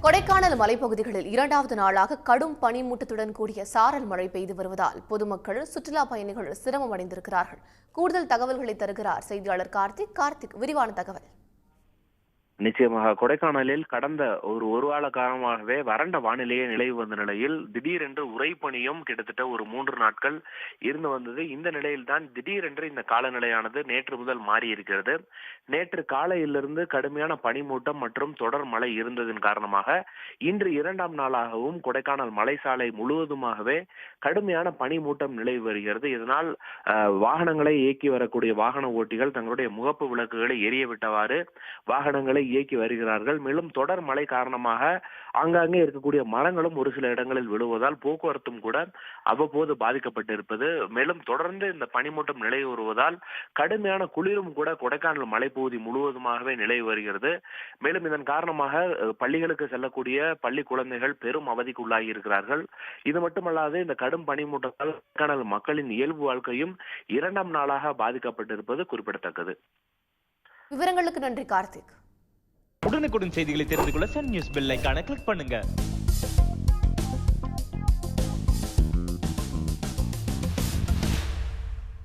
கொடைக்கானல் மலைப்பகுதிகளில் இரண்டாவது நாளாக கடும் பனிமூட்டத்துடன் கூடிய சாரல் மழை பெய்து வருவதால் பொதுமக்கள் சுற்றுலா பயணிகள் சிரமம் அடைந்திருக்கிறார்கள். கூடுதல் தகவல்களை தருகிறார் செய்தியாளர் கார்த்திக். விரிவான தகவல். நிச்சயமாக கொடைக்கானலில் கடந்த ஒரு வார காலமாகவே வறண்ட வானிலையே நிலவி வந்த நிலையில் திடீரென்று உறைபனியும் கிட்டத்தட்ட ஒரு 3 நாட்கள் இருந்து வந்தது. இந்த நிலையில்தான் திடீரென்று இந்த காலநிலையானது நேற்று முதல் மாறி இருக்கிறது. நேற்று காலையிலிருந்து கடுமையான பனிமூட்டம் மற்றும் தொடர் மழை இருந்ததன் காரணமாக இன்று 2ஆம் நாளாகவும் கொடைக்கானல் மலைசாலை முழுவதுமாகவே கடுமையான பனிமூட்டம் நிலவி வருகிறது. இதனால் வாகனங்களை இயக்கி வரக்கூடிய வாகன ஓட்டிகள் தங்களுடைய முகப்பு விளக்குகளை எரிய விட்டவாறு வாகனங்களை இயக்கி வருகிறார்கள். மேலும் தொடர் மழை காரணமாக ஆங்காங்கே இருக்கக்கூடிய மரங்களும் ஒரு சில இடங்களில் விழுவதால் போக்குவரத்தும் கூட அவ்வப்போது பாதிக்கப்பட்டிருப்பது. மேலும் தொடர்ந்து இந்த பனிமூட்டம் நிலவி வருவதால் கடுமையான குளிரும் கூட கொடைக்கானல் மலைப்பகுதி முழுவதுமாகவே நிலவி வருகிறது. மேலும் இதன் காரணமாக பள்ளிகளுக்கு செல்லக்கூடிய பள்ளி குழந்தைகள் பெரும் அவதிக்குள்ளாகி இருக்கிறார்கள். இது மட்டுமல்லாது இந்த கடும் பனிமூட்டத்தால் கொடைக்கானல் மக்களின் இயல்பு வாழ்க்கையும் 2ஆம் நாளாக பாதிக்கப்பட்டிருப்பது குறிப்பிடத்தக்கது. விவரங்களுக்கு நன்றி கார்த்திக். உடனுக்குடன் செய்திகளை தெரிந்து கொள்ள சன் நியூஸ் பெல் ஐகானை கிளிக் பண்ணுங்க.